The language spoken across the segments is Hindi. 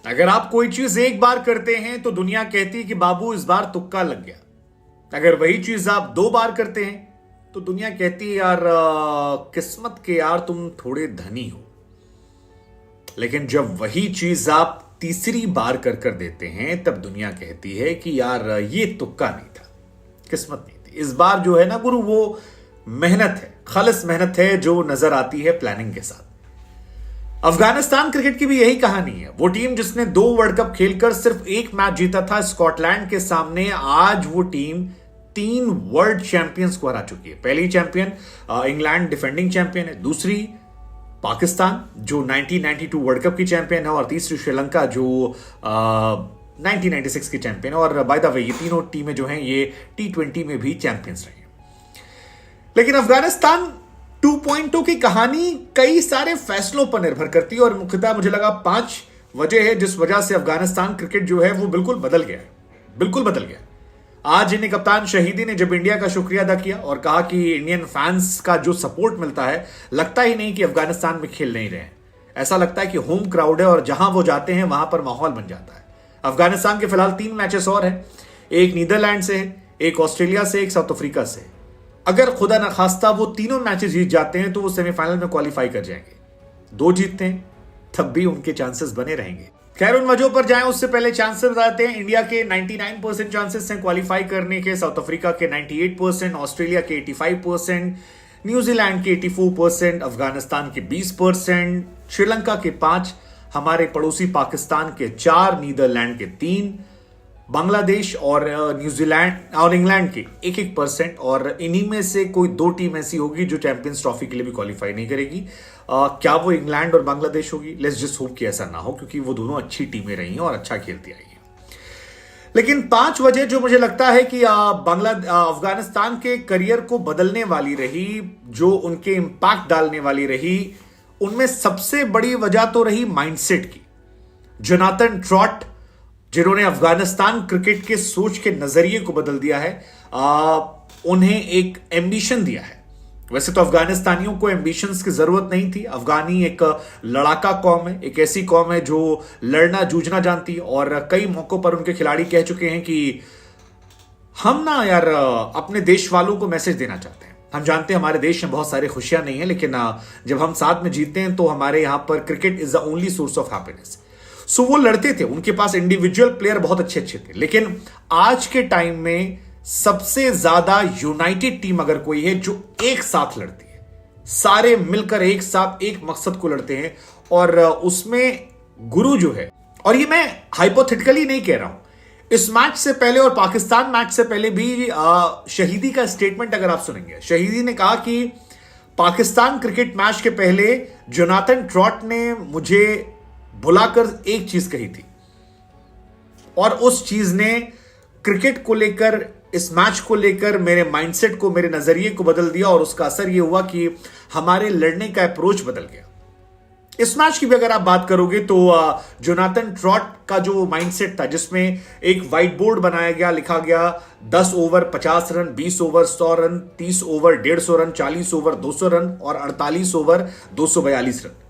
अगर आप कोई चीज एक बार करते हैं तो दुनिया कहती है कि बाबू इस बार तुक्का लग गया। अगर वही चीज आप 2 बार करते हैं तो दुनिया कहती है यार किस्मत के यार तुम थोड़े धनी हो। लेकिन जब वही चीज आप तीसरी बार कर कर देते हैं तब दुनिया कहती है कि यार ये तुक्का नहीं था, किस्मत नहीं थी। इस बार जो है ना गुरु, वो मेहनत है, खालिस मेहनत है जो नजर आती है प्लानिंग के साथ। अफगानिस्तान क्रिकेट की भी यही कहानी है। वो टीम जिसने 2 वर्ल्ड कप खेलकर सिर्फ 1 मैच जीता था स्कॉटलैंड के सामने, आज वो टीम 3 वर्ल्ड चैंपियंस को हरा चुकी है। पहली चैंपियन इंग्लैंड डिफेंडिंग चैंपियन है, दूसरी पाकिस्तान जो 1992 वर्ल्ड कप की चैंपियन है, और तीसरी श्रीलंका जो 1996 की चैंपियन है। और बाय द वे ये तीनों टीमें जो हैं ये T20 में भी चैंपियंस रही हैं। लेकिन अफगानिस्तान 2.0 की कहानी कई सारे फैसलों पर निर्भर करती है, और मुख्यतः मुझे लगा 5 वजह है जिस वजह से अफगानिस्तान क्रिकेट जो है वो बिल्कुल बदल गया है, बिल्कुल बदल गया। आज इन्हें कप्तान शहीदी ने जब इंडिया का शुक्रिया अदा किया और कहा कि इंडियन फैंस का जो सपोर्ट मिलता है, लगता ही नहीं कि अफगानिस्तान में खेल नहीं रहे हैं। ऐसा लगता है कि होम क्राउड है और जहां वो जाते हैं वहां पर माहौल बन जाता है। अफगानिस्तान के फिलहाल 3 मैचेस और हैं, एक नीदरलैंड से है, एक ऑस्ट्रेलिया से, एक साउथ अफ्रीका से। अगर खुदा न खास्ता वो तीनों मैचेस जीत जाते हैं तो वो सेमीफाइनल में क्वालिफाई कर जाएंगे। 2 जीतते हैं तब भी उनके चांसेस बने रहेंगे। खैर उन वजहों पर जाएं उससे पहले चांसेस बताते हैं। इंडिया के 99% चांसेस हैं क्वालिफाई करने के, साउथ अफ्रीका के 98%, ऑस्ट्रेलिया के 85%, न्यूजीलैंड के 84%, अफगानिस्तान के 20%, श्रीलंका के 5, हमारे पड़ोसी पाकिस्तान के 4, नीदरलैंड के 3, बांग्लादेश और न्यूजीलैंड और इंग्लैंड के 1-1%। और इन्हीं में से कोई 2 टीम ऐसी होगी जो चैंपियंस ट्रॉफी के लिए भी क्वालिफाई नहीं करेगी। क्या वो इंग्लैंड और बांग्लादेश होगी? लेट्स जस्ट होप कि ऐसा ना हो, क्योंकि वो दोनों अच्छी टीमें रही हैं और अच्छा खेलती आई हैं। लेकिन 5 वजह जो मुझे लगता है कि अफगानिस्तान के करियर को बदलने वाली रही, जो उनके इंपैक्ट डालने वाली रही, उनमें सबसे बड़ी वजह तो रही माइंडसेट की। जोनाथन ट्रॉट जिन्होंने अफगानिस्तान क्रिकेट के सोच के नजरिए को बदल दिया है, उन्हें एक एम्बिशन दिया है। वैसे तो अफगानिस्तानियों को एम्बिशंस की जरूरत नहीं थी। अफगानी एक लड़ाका कौम है, एक ऐसी कौम है जो लड़ना जूझना जानती है, और कई मौकों पर उनके खिलाड़ी कह चुके हैं कि हम ना यार अपने देश वालों को मैसेज देना चाहते हैं। हम जानते हैं हमारे देश में बहुत सारी खुशियां नहीं है, लेकिन जब हम साथ में जीतते हैं तो हमारे यहां पर cricket is the only source of happiness. So वो लड़ते थे, उनके पास इंडिविजुअल प्लेयर बहुत अच्छे अच्छे थे। लेकिन आज के टाइम में सबसे ज्यादा यूनाइटेड टीम अगर कोई है जो एक साथ लड़ती है, सारे मिलकर एक साथ एक मकसद को लड़ते हैं, और उसमें गुरु जो है, और ये मैं हाइपोथेटिकली नहीं कह रहा हूं, इस मैच से पहले और पाकिस्तान मैच से पहले भी शहीदी का स्टेटमेंट अगर आप सुनेंगे, शहीदी ने कहा कि पाकिस्तान क्रिकेट मैच के पहले जोनाथन ट्रॉट ने मुझे बुलाकर एक चीज कही थी, और उस चीज ने क्रिकेट को लेकर, इस मैच को लेकर मेरे माइंडसेट को, मेरे नजरिए को बदल दिया, और उसका असर यह हुआ कि हमारे लड़ने का अप्रोच बदल गया। इस मैच की भी अगर आप बात करोगे तो जोनाथन ट्रॉट का जो माइंडसेट था, जिसमें एक व्हाइट बोर्ड बनाया गया, लिखा गया 10 over 50 run, 20 over 100 run, 30 over 150 run, 40 over 200 run और 48 ओवर 242 रन,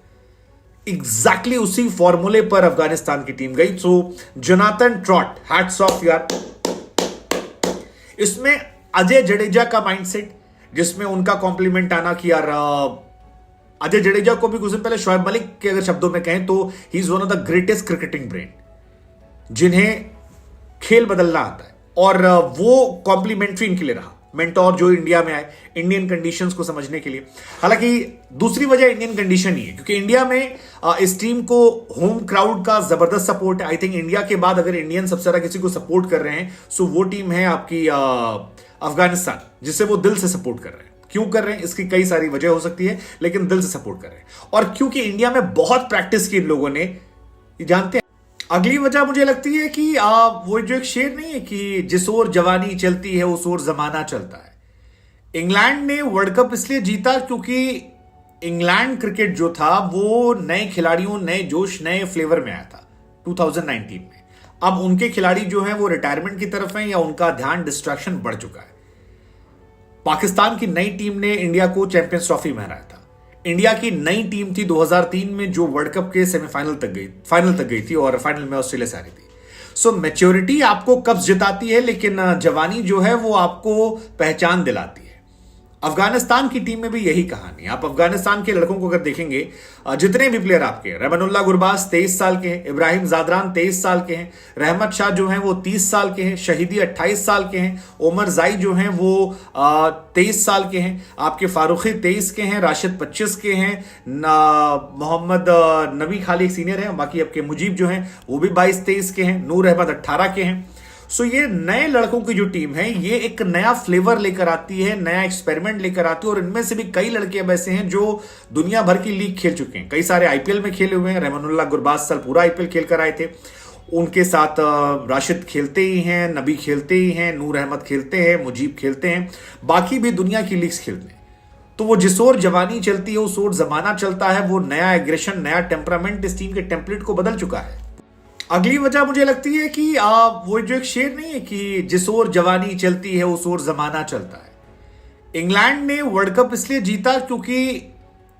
एग्जैक्टली उसी फॉर्मूले पर अफगानिस्तान की टीम गई। सो जोनाथन ट्रॉट, हैट्स ऑफ यार। इसमें अजय जडेजा का माइंडसेट, जिसमें उनका कॉम्प्लीमेंट आना कि यार अजय जडेजा को भी कुछ दिन पहले शोएब मलिक के अगर शब्दों में कहें तो he is one of the greatest cricketing brain, जिन्हें खेल बदलना आता है, और वो कॉम्प्लीमेंट्री इनके लिए रहा, मेंटोर जो इंडिया में आए इंडियन कंडीशंस को समझने के लिए। हालांकि दूसरी वजह इंडियन कंडीशन ही है, क्योंकि इंडिया में इस टीम को होम क्राउड का जबरदस्त सपोर्ट है। आई थिंक इंडिया के बाद अगर इंडियन सबसे ज्यादा किसी को सपोर्ट कर रहे हैं सो वो टीम है आपकी अफगानिस्तान, जिसे वो दिल से सपोर्ट कर रहे हैं। क्यों कर रहे हैं इसकी कई सारी वजह हो सकती है, लेकिन दिल से सपोर्ट कर रहे हैं, और क्योंकि इंडिया में बहुत प्रैक्टिस की इन लोगों ने, जानते हैं। अगली वजह मुझे लगती है कि वो जो एक शेर नहीं है कि जिस ओर जवानी चलती है उस ओर जमाना चलता है। इंग्लैंड ने वर्ल्ड कप इसलिए जीता क्योंकि इंग्लैंड क्रिकेट जो था वो नए खिलाड़ियों, नए जोश, नए फ्लेवर में आया था 2019 में। अब उनके खिलाड़ी जो हैं वो रिटायरमेंट की तरफ हैं, या उनका ध्यान डिस्ट्रैक्शन बढ़ चुका है। पाकिस्तान की नई टीम ने इंडिया को चैंपियंस ट्रॉफी में हराया था। इंडिया की नई टीम थी 2003 में जो वर्ल्ड कप के फाइनल तक गई थी और फाइनल में ऑस्ट्रेलिया से हारी थी। सो मैच्योरिटी आपको कब्ज जिताती है, लेकिन जवानी जो है वो आपको पहचान दिलाती है। अफगानिस्तान की टीम में भी यही कहानी। आप अफगानिस्तान के लड़कों को अगर देखेंगे, जितने भी प्लेयर आपके, रहमानुल्लाह गुरबाज 23 साल के हैं, इब्राहिम जादरान 23 साल के हैं, रहमत शाह जो हैं वो 30 साल के हैं, शहीदी 28 साल के हैं, ओमर जाई जो हैं वो 23 साल के हैं, आपके फारूकी 23 के हैं, राशिद 25 के हैं, मोहम्मद नबी खाली एक सीनियर है, बाकी आपके मुजीब जो हैं वो भी 22-23 के हैं, नूर अहमद 18 के हैं। सो ये नए लड़कों की जो टीम है ये एक नया फ्लेवर लेकर आती है, नया एक्सपेरिमेंट लेकर आती है, और इनमें से भी कई लड़के अब ऐसे हैं जो दुनिया भर की लीग खेल चुके हैं, कई सारे आईपीएल में खेले हुए हैं। रहमानुल्लाह गुरबाज साल पूरा आईपीएल खेल कर आए थे, उनके साथ राशिद खेलते ही हैं, नबी खेलते ही हैं, नूर अहमद खेलते हैं, मुजीब खेलते हैं, बाकी भी दुनिया की लीग्स खेलते हैं। तो वो जिस ओर जवानी चलती है उस ओर जमाना चलता है, वो नया एग्रेशन, नया टेम्परामेंट इस टीम के टेम्पलेट को बदल चुका है। अगली वजह मुझे लगती है कि वो जो एक शेर नहीं है कि जिस ओर जवानी चलती है उस ओर जमाना चलता है। इंग्लैंड ने वर्ल्ड कप इसलिए जीता क्योंकि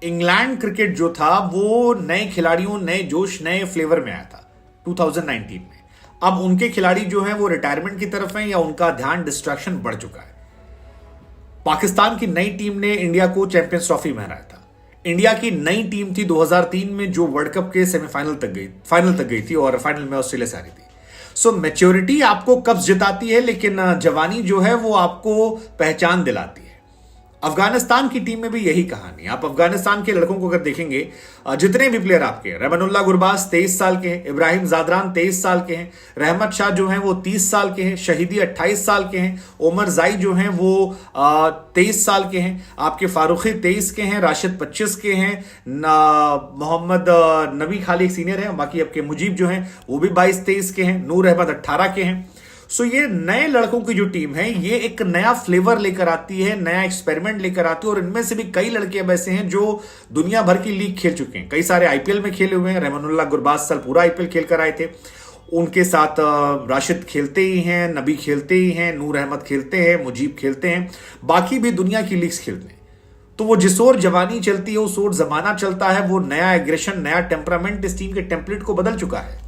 इंग्लैंड क्रिकेट जो था वो नए खिलाड़ियों, नए जोश, नए फ्लेवर में आया था 2019 में। अब उनके खिलाड़ी जो हैं वो रिटायरमेंट की तरफ हैं या उनका ध्यान डिस्ट्रैक्शन बढ़ चुका है। पाकिस्तान की नई टीम ने इंडिया को चैंपियंस ट्रॉफी में हराया था। इंडिया की नई टीम थी 2003 में जो वर्ल्ड कप के फाइनल तक गई थी और फाइनल में ऑस्ट्रेलिया से हारी थी। सो मैच्योरिटी आपको कब्ज जिताती है, लेकिन जवानी जो है वो आपको पहचान दिलाती है। अफगानिस्तान की टीम में भी यही कहानी। आप अफगानिस्तान के लड़कों को अगर देखेंगे, जितने भी प्लेयर आपके, रहमानुल्लाह गुरबाज 23 साल के हैं, इब्राहिम जादरान 23 साल के हैं, रहमत शाह जो हैं वो 30 साल के हैं, शहीदी 28 साल के हैं, ओमर जाई जो हैं वो 23 साल के हैं, आपके फारूकी 23 के हैं, राशिद 25 के हैं, मोहम्मद नबी खाली एक सीनियर है, बाकी आपके मुजीब जो हैं वो भी 22-23 के हैं, नूर अहमद 18 के हैं। सो ये नए लड़कों की जो टीम है ये एक नया फ्लेवर लेकर आती है, नया एक्सपेरिमेंट लेकर आती है, और इनमें से भी कई लड़के अब ऐसे हैं जो दुनिया भर की लीग खेल चुके हैं, कई सारे आईपीएल में खेले हुए हैं। रहमानुल्लाह गुरबाज साल पूरा आईपीएल खेल कर आए थे, उनके साथ राशिद खेलते ही हैं, नबी खेलते ही हैं, नूर अहमद खेलते हैं, मुजीब खेलते हैं, बाकी भी दुनिया की लीग्स खेलते हैं। तो वो जिस ओर जवानी चलती है उस ओर जमाना चलता है, वो नया एग्रेशन, नया टेम्परामेंट इस टीम के टेम्पलेट को बदल चुका है।